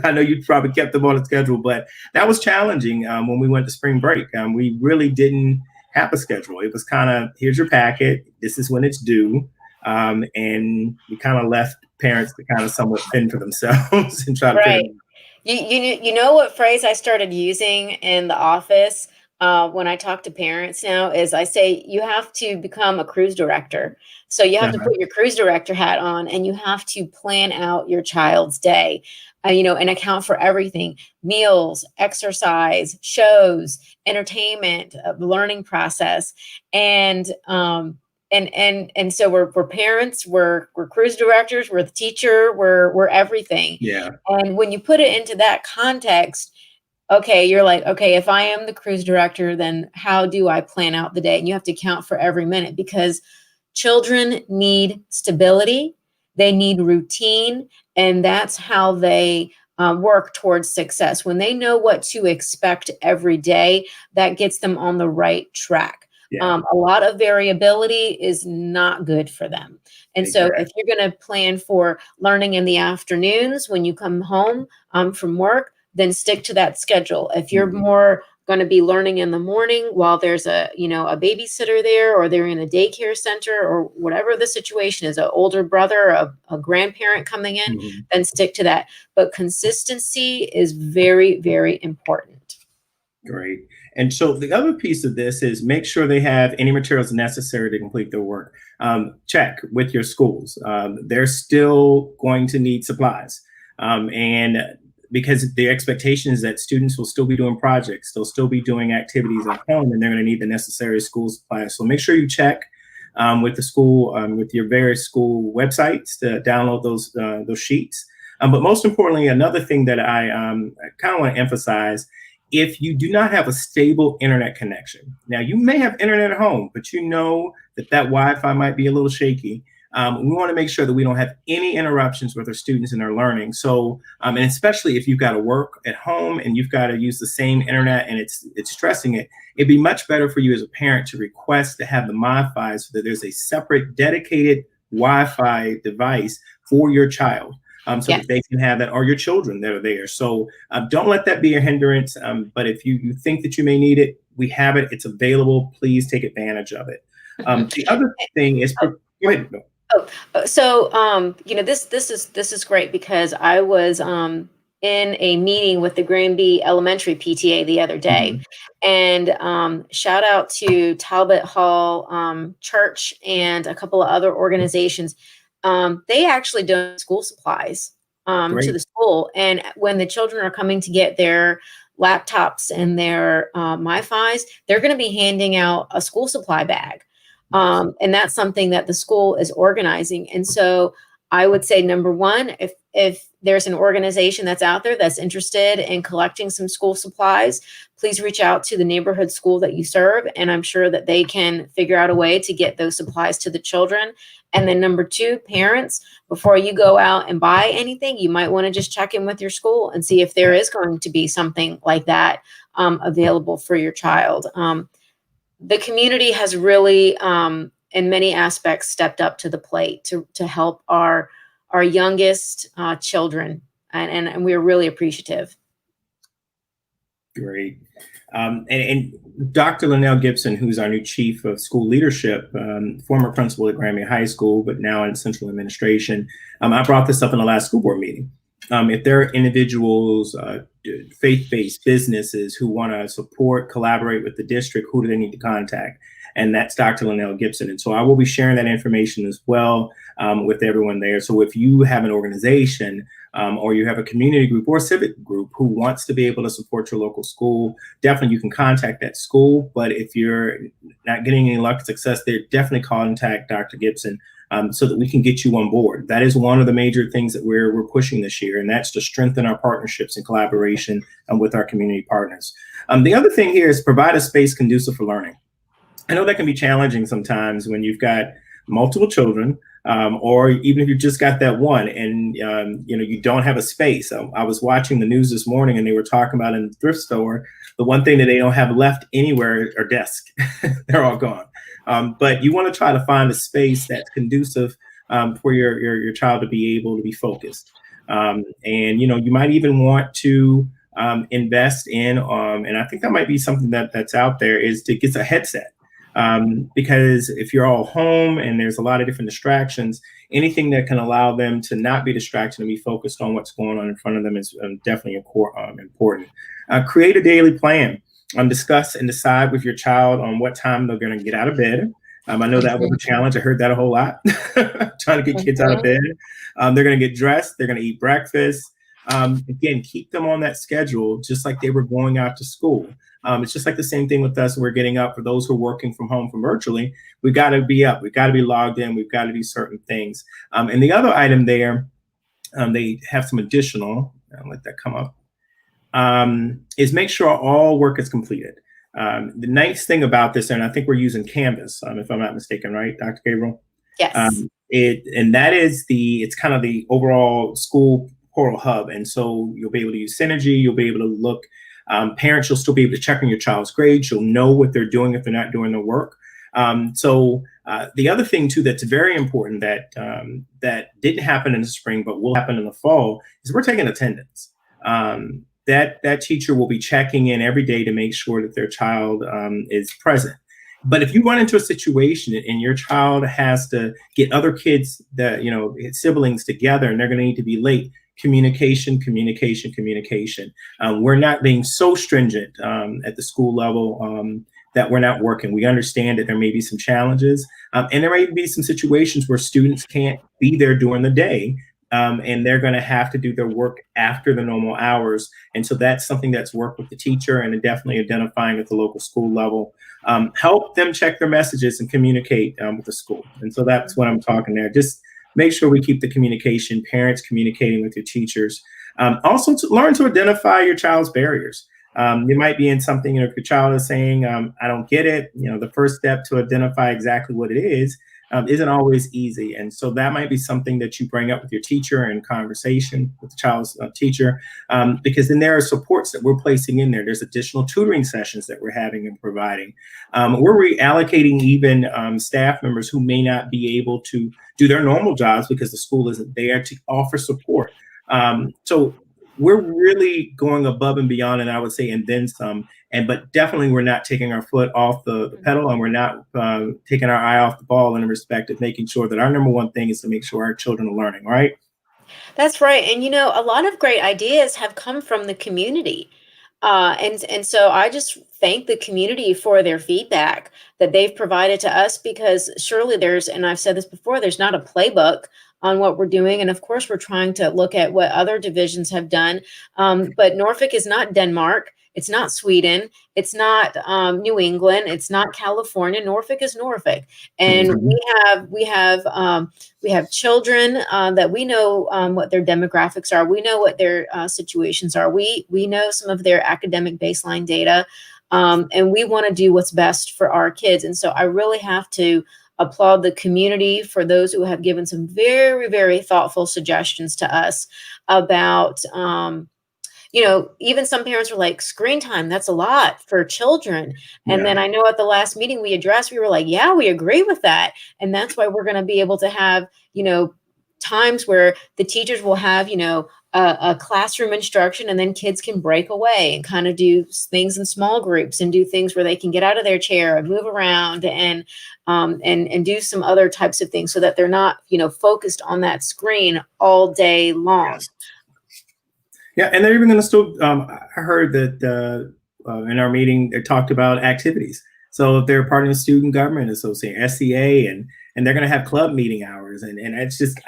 I know you probably kept them on a schedule, but that was challenging when we went to spring break. We really didn't have a schedule. It was kind of, here's your packet, this is when it's due. And we kind of left parents to kind of somewhat fend for themselves and try to figure it out. You know what phrase I started using in the office when I talk to parents now is I say, you have to become a cruise director. So you have to put your cruise director hat on and you have to plan out your child's day, and account for everything: meals, exercise, shows, entertainment, the learning process. And so we're parents, we're cruise directors, we're the teacher, we're everything. Yeah. And when you put it into that context, okay, you're like, okay, if I am the cruise director, then how do I plan out the day? And you have to account for every minute because children need stability, they need routine, and that's how they work towards success. When they know what to expect every day, that gets them on the right track. Yeah. A lot of variability is not good for them. And so if you're going to plan for learning in the afternoons when you come home from work, then stick to that schedule. If you're more going to be learning in the morning while there's a babysitter there, or they're in a daycare center, or whatever the situation is, an older brother, a grandparent coming in, then stick to that. But consistency is very, very important. Great. And so the other piece of this is make sure they have any materials necessary to complete their work. Check with your schools. They're still going to need supplies. And because the expectation is that students will still be doing projects, they'll still be doing activities at home, and they're going to need the necessary school supplies. So make sure you check with the school, with your various school websites to download those sheets. But most importantly, another thing that I kind of want to emphasize: if you do not have a stable internet connection, now you may have internet at home, but you know that Wi-Fi might be a little shaky. We want to make sure that we don't have any interruptions with our students and their learning. So, and especially if you've got to work at home and you've got to use the same internet and it's stressing it, it'd be much better for you as a parent to request to have the Wi-Fi so that there's a separate dedicated Wi-Fi device for your child. That they can have that, or your children that are there. So don't let that be a hindrance. But if you think that you may need it, we have it. It's available. Please take advantage of it. The other thing is, go ahead. So this is great because I was in a meeting with the Granby Elementary PTA the other day, and shout out to Talbot Hall Church and a couple of other organizations. They actually donate school supplies to the school. And when the children are coming to get their laptops and their MiFis, they're going to be handing out a school supply bag. And that's something that the school is organizing. And so I would say, number one, if there's an organization that's out there that's interested in collecting some school supplies, please reach out to the neighborhood school that you serve. And I'm sure that they can figure out a way to get those supplies to the children. And then number two, parents, before you go out and buy anything, you might want to just check in with your school and see if there is going to be something like that available for your child. The community has really, in many aspects, stepped up to the plate to help our youngest children, and we're really appreciative. Great. And Dr. Noelle Gibson, who's our new chief of school leadership, former principal at Granby High School, but now in central administration, I brought this up in the last school board meeting. If there are individuals, faith-based businesses who want to support, collaborate with the district, who do they need to contact? And that's Dr. Noelle Gibson. And so I will be sharing that information as well with everyone there. So if you have an organization or you have a community group or civic group who wants to be able to support your local school, definitely you can contact that school. But if you're not getting any luck or success there, definitely contact Dr. Gibson so that we can get you on board. That is one of the major things that we're pushing this year, and that's to strengthen our partnerships and collaboration with our community partners. The other thing here is provide a space conducive for learning. I know that can be challenging sometimes when you've got multiple children, or even if you've just got that one and you don't have a space. I was watching the news this morning and they were talking about in the thrift store, the one thing that they don't have left anywhere are desks. They're all gone. But you want to try to find a space that's conducive for your child to be able to be focused. And you might even want to invest in, and I think that might be something that's out there, is to get a headset. Because if you're all home and there's a lot of different distractions, anything that can allow them to not be distracted and be focused on what's going on in front of them is definitely important. Create a daily plan. Discuss and decide with your child on what time they're going to get out of bed. I know that was a challenge. I heard that a whole lot, trying to get kids out of bed. They're going to get dressed. They're going to eat breakfast. Again, keep them on that schedule, just like they were going out to school. It's just like the same thing with us. We're getting up. For those who are working from home from virtually, we've got to be up. We've got to be logged in. We've got to do certain things. And the other item there, they have some additional, I'll let that come up, is make sure all work is completed. The nice thing about this, and I think we're using Canvas, if I'm not mistaken, right, Dr. Gabriel? Yes. It's kind of the overall school portal hub. And so you'll be able to use Synergy. You'll be able to look. Parents, you'll still be able to check on your child's grades. You'll know what they're doing if they're not doing their work. So the other thing, too, that's very important that didn't happen in the spring but will happen in the fall is we're taking attendance. That teacher will be checking in every day to make sure that their child is present. But if you run into a situation and your child has to get other kids, siblings together, and they're going to need to be late, communication. We're not being so stringent at the school level that we're not working. We understand that there may be some challenges, and there may be some situations where students can't be there during the day, and they're going to have to do their work after the normal hours. And so that's something that's worked with the teacher, and definitely identifying at the local school level. Help them check their messages and communicate with the school. And so that's what I'm talking there. Just make sure we keep the communication, parents communicating with your teachers. Also, to learn to identify your child's barriers. You might be in something, if your child is saying, I don't get it, the first step to identify exactly what it is isn't always easy. And so that might be something that you bring up with your teacher in conversation with the child's teacher, because then there are supports that we're placing in there. There's additional tutoring sessions that we're having and providing. We're reallocating even staff members who may not be able to do their normal jobs because the school isn't there to offer support. So we're really going above and beyond, and I would say, and then some. But definitely, we're not taking our foot off the pedal, and we're not taking our eye off the ball in respect of making sure that our number one thing is to make sure our children are learning, right? That's right. And, a lot of great ideas have come from the community. And so I just thank the community for their feedback that they've provided to us, because surely and I've said this before, there's not a playbook on what we're doing. And of course, we're trying to look at what other divisions have done. But Norfolk is not Denmark. It's not Sweden. It's not New England. It's not California. Norfolk is Norfolk, and we have children that we know what their demographics are. We know what their situations are. We know some of their academic baseline data, and we want to do what's best for our kids. And so I really have to applaud the community for those who have given some very, very thoughtful suggestions to us about. Even some parents were like, screen time, that's a lot for children. And then I know at the last meeting we were like, yeah, we agree with that. And that's why we're going to be able to have, times where the teachers will have, a classroom instruction, and then kids can break away and kind of do things in small groups and do things where they can get out of their chair and move around and do some other types of things so that they're not, focused on that screen all day long. Yes. Yeah, and they're even going to still, I heard that in our meeting, they talked about activities. So if they're part of the Student Government Association, SCA, and they're going to have club meeting hours. And it's just,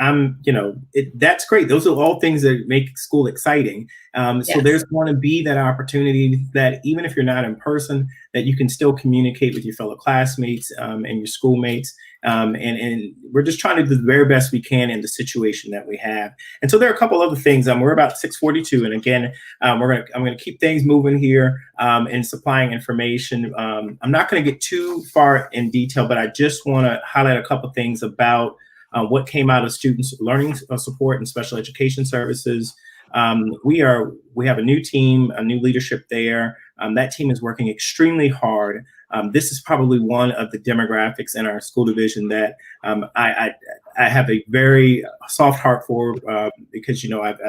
that's great. Those are all things that make school exciting. So Yes. there's going to be that opportunity that even if you're not in person, that you can still communicate with your fellow classmates and your schoolmates. And we're just trying to do the very best we can in the situation that we have. And so there are a couple other things. We're about 6:42, and again, I'm gonna keep things moving here and supplying information. I'm not going to get too far in detail, but I just want to highlight a couple things about what came out of students' learning support and special education services. We have a new team, a new leadership there. That team is working extremely hard. This is probably one of the demographics in our school division that I have a very soft heart for because I've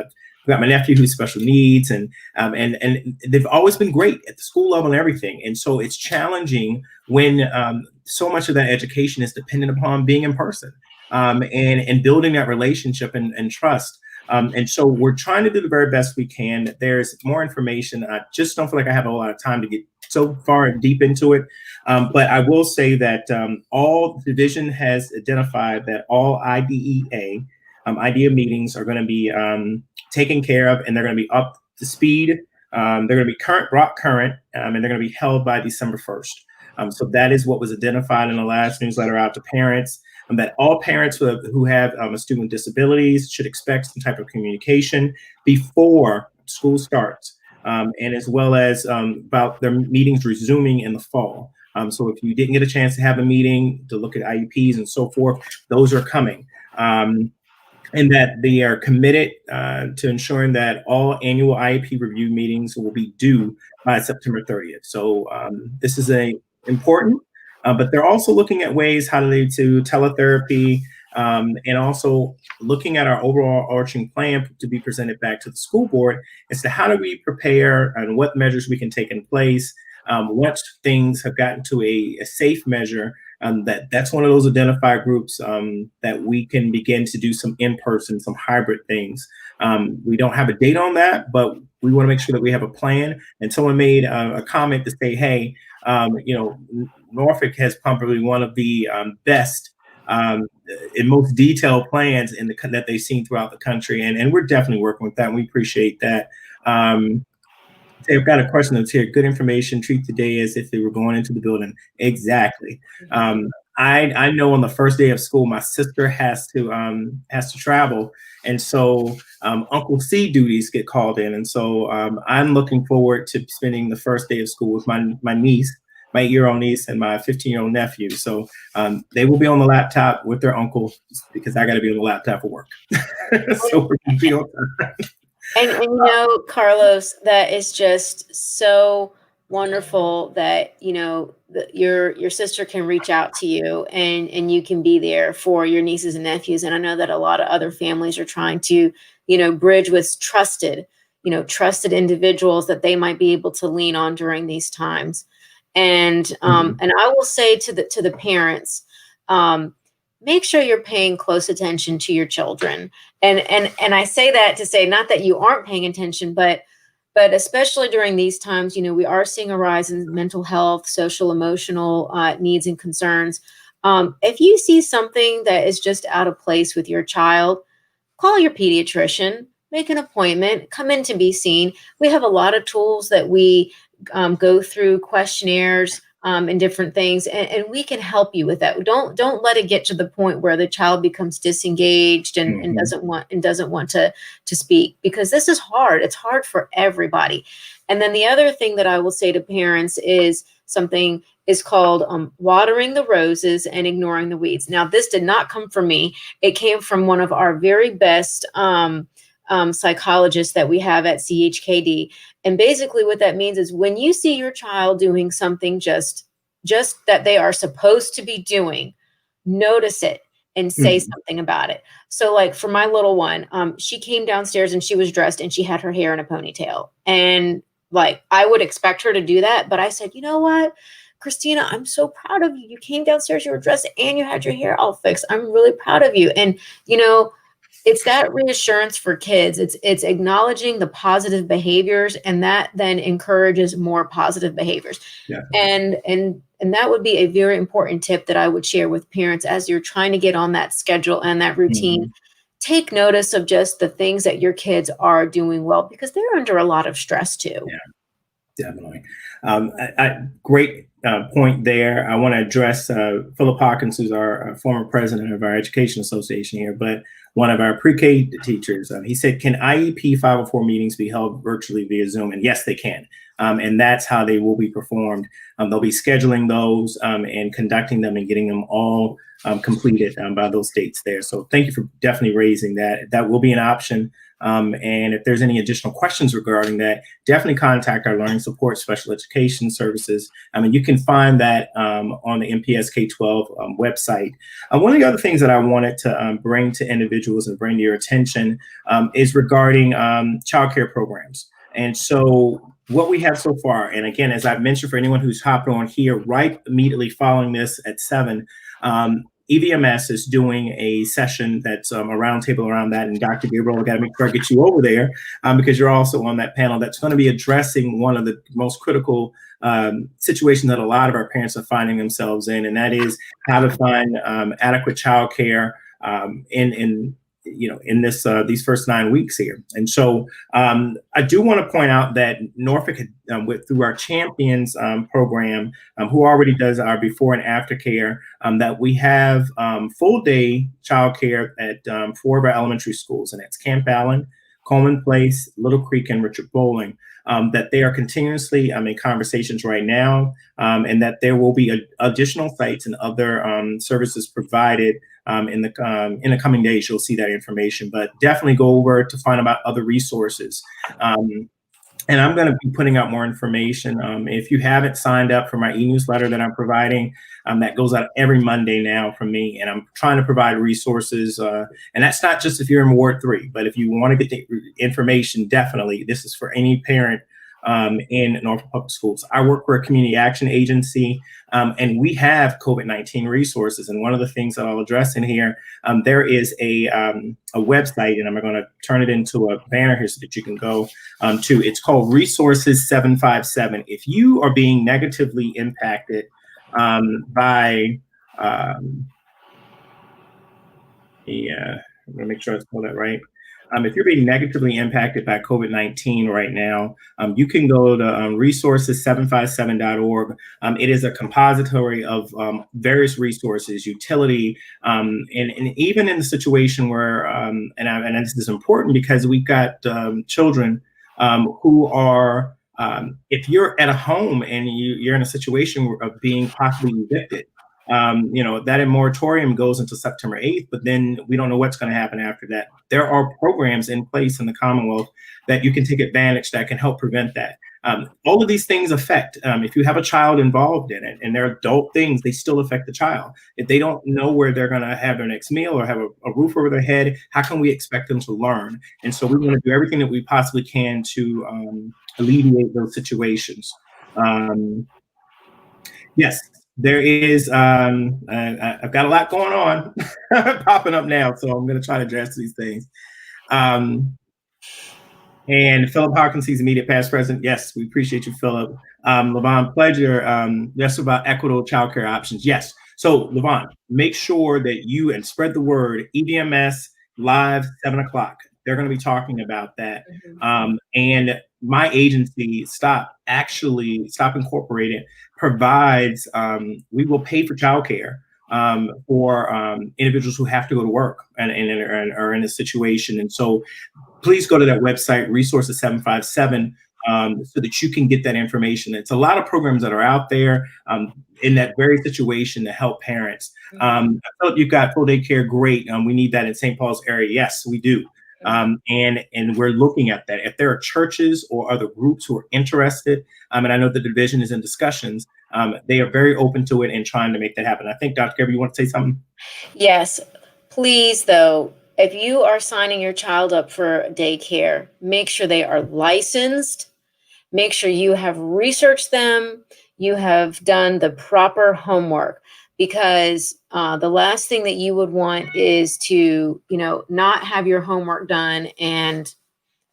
got my nephew who's special needs, and they've always been great at the school level and everything. And so it's challenging when so much of that education is dependent upon being in person and building that relationship and trust. And so we're trying to do the very best we can. There's more information. I just don't feel like I have a lot of time to get so far deep into it. But I will say that all the division has identified that all IDEA meetings are going to be taken care of, and they're going to be up to speed. They're going to be brought current, and they're going to be held by December 1st. So that is what was identified in the last newsletter out to parents. That all parents who have a student with disabilities should expect some type of communication before school starts, and as well as about their meetings resuming in the fall. So if you didn't get a chance to have a meeting to look at IEPs and so forth, those are coming. And that they are committed to ensuring that all annual IEP review meetings will be due by September 30th. So this is important. But they're also looking at ways to teletherapy, and also looking at our overall arching plan to be presented back to the school board as to how do we prepare and what measures we can take in place once things have gotten to a safe measure. That's one of those identified groups that we can begin to do some in-person, some hybrid things. We don't have a date on that, but we want to make sure that we have a plan. And someone made a comment to say, hey, Norfolk has probably one of the best and most detailed plans that they've seen throughout the country. And we're definitely working with that. And we appreciate that. I've got a question that's here. Good information, treat the day as if they were going into the building. Exactly. I know on the first day of school, my sister has to travel. And so Uncle C duties get called in. And so I'm looking forward to spending the first day of school with my niece, my 8-year-old niece, and my 15-year-old nephew. So they will be on the laptop with their uncle because I got to be on the laptop for work. So we're going to be on time. And Carlos, that is just so wonderful that your sister can reach out to you and you can be there for your nieces and nephews. And I know that a lot of other families are trying to bridge with trusted individuals that they might be able to lean on during these times. And and I will say to the parents, make sure you're paying close attention to your children. And I say that to say not that you aren't paying attention, but especially during these times, we are seeing a rise in mental health, social, emotional needs and concerns. If you see something that is just out of place with your child, call your pediatrician, make an appointment, come in to be seen. We have a lot of tools that we go through, questionnaires, and different things, and we can help you with that. Don't let it get to the point where the child becomes disengaged and doesn't want to speak, because this is hard. It's hard for everybody. And then the other thing that I will say to parents is something is called watering the roses and ignoring the weeds. Now, this did not come from me. It came from one of our very best psychologists that we have at CHKD. And basically what that means is when you see your child doing something just that they are supposed to be doing, notice it and say something about it. So like for my little one, she came downstairs and she was dressed and she had her hair in a ponytail. And like, I would expect her to do that. But I said, you know what, Christina, I'm so proud of you. You came downstairs, you were dressed and you had your hair all fixed. I'm really proud of you. And, It's that reassurance for kids. It's acknowledging the positive behaviors, and that then encourages more positive behaviors. Yeah. And that would be a very important tip that I would share with parents as you're trying to get on that schedule and that routine. Take notice of just the things that your kids are doing well, because they're under a lot of stress too. Yeah. Definitely. Great point there. I want to address Philip Hawkins, who's our former president of our Education Association here, but one of our pre-K teachers. He said, can IEP 504 meetings be held virtually via Zoom? And yes, they can. And that's how they will be performed. They'll be scheduling those and conducting them and getting them all completed by those dates there. So thank you for definitely raising that. That will be an option. And if there's any additional questions regarding that, definitely contact our Learning Support Special Education Services. And you can find that on the MPS K-12 website. One of the other things that I wanted to bring to individuals and bring to your attention is regarding childcare programs. And so what we have so far, and again, as I've mentioned for anyone who's hopped on here, right immediately following this at 7, EVMS is doing a session that's a roundtable around that. And Dr. Gabriel, I got to make sure I get you over there because you're also on that panel that's going to be addressing one of the most critical situations that a lot of our parents are finding themselves in, and that is how to find adequate childcare in this these first 9 weeks here. And so I do want to point out that Norfolk through our Champions program, who already does our before and after care, that we have full day childcare at 4 of our elementary schools, and that's Camp Allen, Coleman Place, Little Creek, and Richard Bowling. That they are continuously in conversations right now, and that there will be additional sites and other services provided in the coming days. You'll see that information, but definitely go over to find out other resources. And I'm going to be putting out more information. If you haven't signed up for my e-newsletter that I'm providing, that goes out every Monday now from me, and I'm trying to provide resources. And that's not just if you're in Ward 3, but if you want to get the information, definitely, this is for any parent in Norfolk Public Schools. I work for a community action agency, and we have COVID-19 resources. And one of the things that I'll address in here, there is a website, and I'm going to turn it into a banner here so that you can go to. It's called Resources 757. If you are being negatively impacted by, I'm going to make sure I spell that right. If you're being negatively impacted by COVID-19 right now, you can go to resources757.org. It is a compository of various resources, utility, and even in the situation where, and this is important because we've got children who are, if you're at a home and you're in a situation of being possibly evicted, that moratorium goes until September 8th, but then we don't know what's going to happen after that. There are programs in place in the Commonwealth that you can take advantage that can help prevent that. All of these things affect, if you have a child involved in it and they're adult things, they still affect the child. If they don't know where they're going to have their next meal or have a roof over their head, how can we expect them to learn? And so we want to do everything that we possibly can to alleviate those situations. Yes. There is, I've got a lot going on popping up now, so I'm going to try to address these things. And Philip Hawkins, he's immediate past president. Yes, we appreciate you, Philip. Levon Pledger, yes, about equitable childcare options. Yes. So Levon, make sure that you and spread the word. EVMS live 7 o'clock. They're going to be talking about that. And my agency, Stop Incorporated, provides, we will pay for childcare for individuals who have to go to work and are in a situation. And so please go to that website, Resources 757, so that you can get that information. It's a lot of programs that are out there in that very situation to help parents. Philip, you've got full day care, great. We need that in St. Paul's area. Yes, we do. And we're looking at that. If there are churches or other groups who are interested, and I know the division is in discussions, they are very open to it and trying to make that happen. I think, Dr. Gabriel, you want to say something? Yes, please, though. If you are signing your child up for daycare, make sure they are licensed. Make sure you have researched them. You have done the proper homework, because the last thing that you would want is to, not have your homework done and,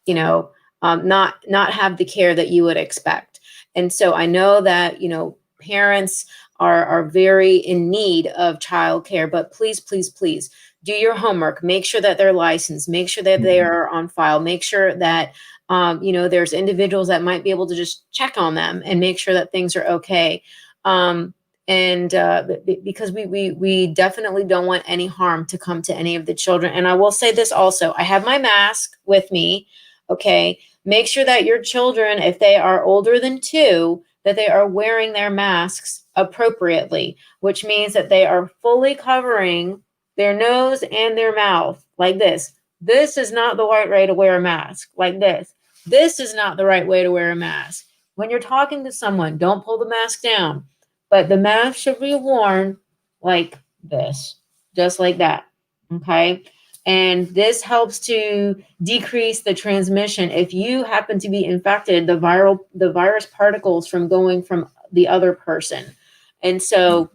not have the care that you would expect. And so I know that, parents are very in need of childcare, but please, please, please do your homework. Make sure that they're licensed. Make sure that they are on file. Make sure that, there's individuals that might be able to just check on them and make sure that things are okay. Because we definitely don't want any harm to come to any of the children. And I will say this also, I have my mask with me. Okay. Make sure that your children, if they are older than 2, that they are wearing their masks appropriately, which means that they are fully covering their nose and their mouth like this. This is not the right way to wear a mask, like this. This is not the right way to wear a mask. When you're talking to someone, don't pull the mask down, but the mask should be worn like this, just like that. Okay. And this helps to decrease the transmission. If you happen to be infected, the virus particles from going from the other person. And so,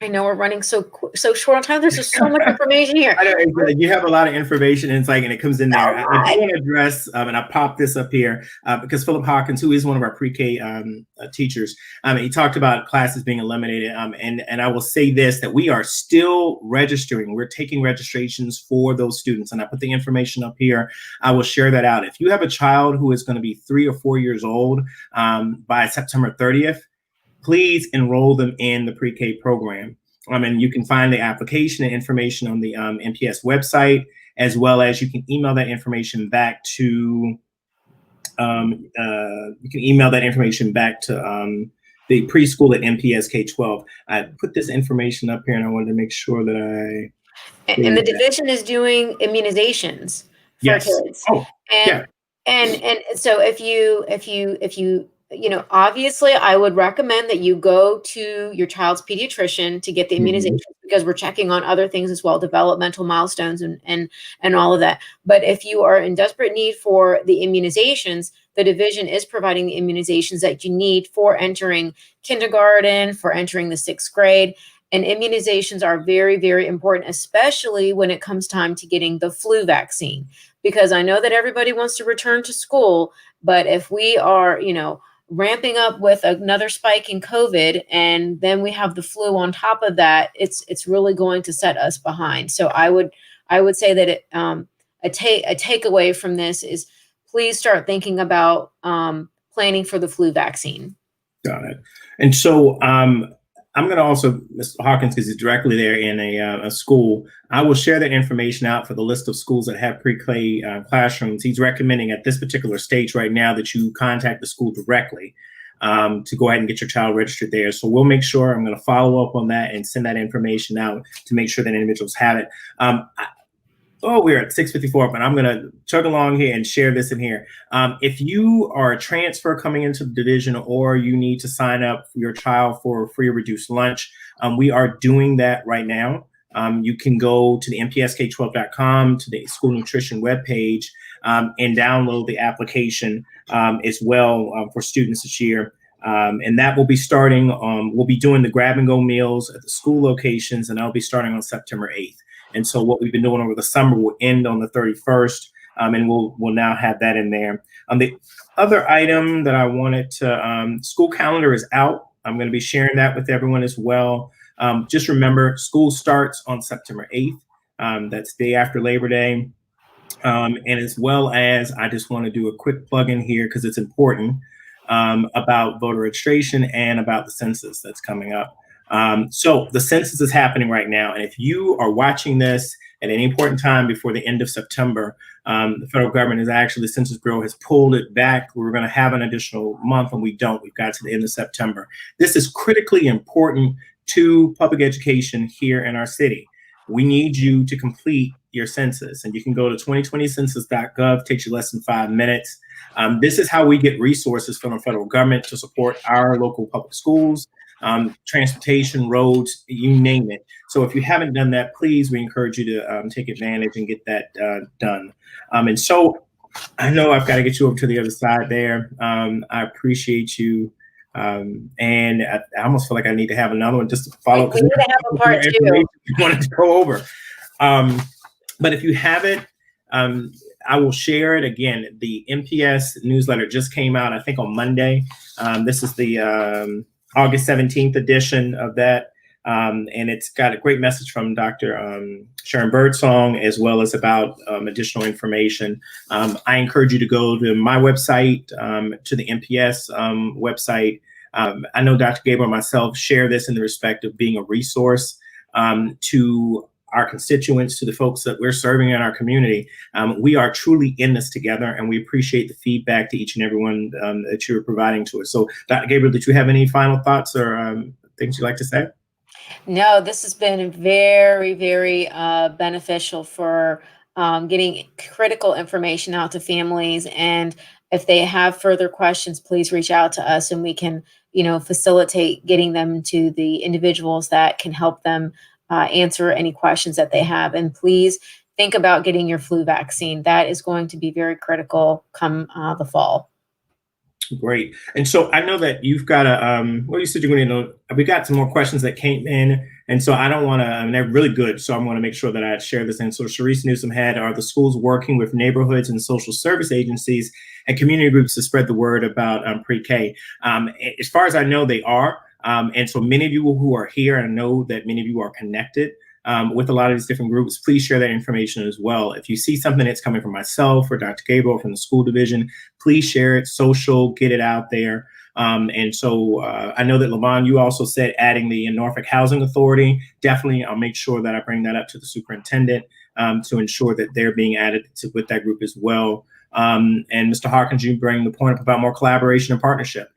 I know we're running so short on time. There's just so much information here. I know, you have a lot of information, and it comes in there. I do want to address, and I popped this up here because Philip Hawkins, who is one of our pre-K teachers, he talked about classes being eliminated. And I will say this, that we are still registering. We're taking registrations for those students, and I put the information up here. I will share that out. If you have a child who is going to be 3 or 4 years old by September 30th, please enroll them in the pre-K program. And you can find the application and information on the MPS website, as well as you can email that information back to the preschool at MPS K-12. I put this information up here, and I wanted to make sure that and the division is doing immunizations for kids. Oh, and so if you obviously I would recommend that you go to your child's pediatrician to get the immunizations, because we're checking on other things as well, developmental milestones and all of that. But if you are in desperate need for the immunizations, the division is providing the immunizations that you need for entering kindergarten, for entering the 6th grade. And immunizations are very, very important, especially when it comes time to getting the flu vaccine, because I know that everybody wants to return to school, but if we are, ramping up with another spike in COVID, and then we have the flu on top of that, it's really going to set us behind. So I would say that a takeaway from this is, please start thinking about planning for the flu vaccine. Got it. And so I'm going to also, Mr. Hawkins, because he's directly there in a school, I will share that information out for the list of schools that have pre-K classrooms. He's recommending at this particular stage right now that you contact the school directly to go ahead and get your child registered there. So we'll make sure, I'm going to follow up on that and send that information out to make sure that individuals have it. We're at 6:54, but I'm going to chug along here and share this in here. If you are a transfer coming into the division, or you need to sign up your child for free or reduced lunch, we are doing that right now. You can go to the mpsk12.com, to the school nutrition webpage, and download the application as well for students this year. And that will be starting, we'll be doing the grab and go meals at the school locations, and that'll be starting on September 8th. And so what we've been doing over the summer will end on the 31st, and we'll now have that in there. The other item that I wanted to, school calendar is out. I'm going to be sharing that with everyone as well. Just remember, school starts on September 8th. That's day after Labor Day. And as well as, I just want to do a quick plug in here because it's important about voter registration and about the census that's coming up. So the census is happening right now. And if you are watching this at any important time before the end of September, the federal government the Census Bureau has pulled it back. We're going to have an additional month, and we don't. We've got to the end of September. This is critically important to public education here in our city. We need you to complete your census, and you can go to 2020census.gov, takes you less than 5 minutes. This is how we get resources from the federal government to support our local public schools, transportation, roads, you name it. So if you haven't done that, please, we encourage you to take advantage and get that done. And so I know I've got to get you over to the other side there. I appreciate you And I almost feel like I need to have another one just to follow. We need to have a part two. We wanted to go over. But if you have it, I will share it again. The MPS newsletter just came out, I think, on Monday. This is the August 17th edition of that. And it's got a great message from Dr. Sharon Birdsong, as well as about additional information. I encourage you to go to my website, to the MPS website. I know Dr. Gabriel and myself share this in the respect of being a resource to our constituents, to the folks that we're serving in our community. We are truly in this together, and we appreciate the feedback to each and every one that you're providing to us. So, Dr. Gabriel, did you have any final thoughts or things you'd like to say? No, this has been very, very beneficial for getting critical information out to families. And if they have further questions, please reach out to us, and we can, facilitate getting them to the individuals that can help them answer any questions that they have. And please think about getting your flu vaccine. That is going to be very critical come the fall. Great. And so I know that you've got you said you're going to know, we got some more questions that came in. And so I don't want to, they're really good. So I want to make sure that I share this in. So Sharice Newsom had, are the schools working with neighborhoods and social service agencies and community groups to spread the word about pre-K? As far as I know, they are. And so many of you who are here, and I know that many of you are connected with a lot of these different groups, please share that information as well. If you see something that's coming from myself or Dr. Gabriel from the school division, please share it, social, get it out there. And so I know that Lavon, you also said adding the Norfolk Housing Authority. Definitely, I'll make sure that I bring that up to the superintendent to ensure that they're being added with that group as well. And Mr. Harkins, you bring the point up about more collaboration and partnership.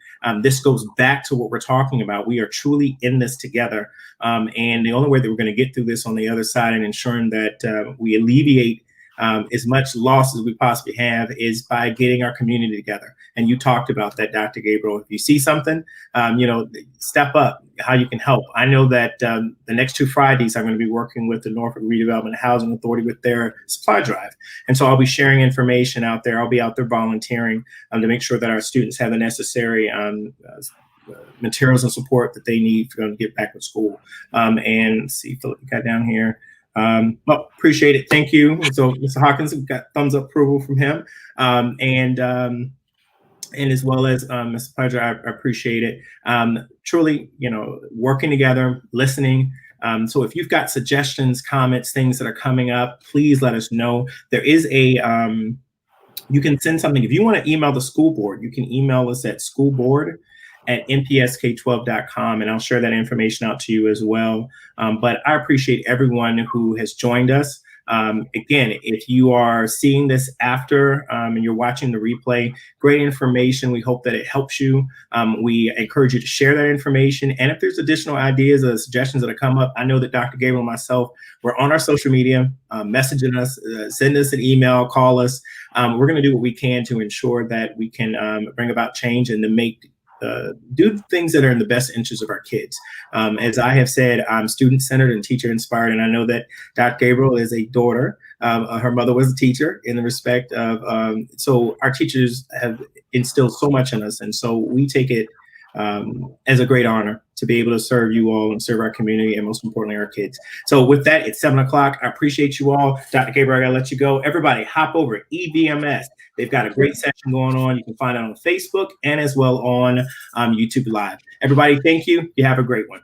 This goes back to what we're talking about. We are truly in this together. And the only way that we're going to get through this on the other side and ensuring that we alleviate as much loss as we possibly have is by getting our community together. And you talked about that, Dr. Gabriel. If you see something, step up, how you can help. I know that the next 2 Fridays, I'm going to be working with the Norfolk Redevelopment Housing Authority with their supply drive. And so I'll be sharing information out there. I'll be out there volunteering to make sure that our students have the necessary materials and support that they need to get back to school. And let's see, Philip, you got down here. Appreciate it. Thank you. So Mr. Hawkins, we got thumbs up approval from him. And as well as Mr. Pudger, I appreciate it. Truly, working together, listening. So if you've got suggestions, comments, things that are coming up, please let us know. There is a, you can send something. If you want to email the school board, you can email us at schoolboard@npsk12.com, and I'll share that information out to you as well. But I appreciate everyone who has joined us. Again, if you are seeing this after and you're watching the replay, great information. We hope that it helps you. We encourage you to share that information. And if there's additional ideas or suggestions that have come up, I know that Dr. Gabriel and myself, we're on our social media, messaging us, send us an email, call us. We're going to do what we can to ensure that we can bring about change and to make do things that are in the best interest of our kids. As I have said, I'm student-centered and teacher-inspired, and I know that Dr. Gabriel is a daughter. Her mother was a teacher in the respect of, so our teachers have instilled so much in us, and so we take it as a great honor to be able to serve you all and serve our community, and most importantly, our kids. So with that, it's 7 o'clock. I appreciate you all. Dr. Gabriel, I gotta let you go. Everybody, hop over to EVMS. They've got a great session going on. You can find it on Facebook and as well on YouTube Live. Everybody, thank you. You have a great one.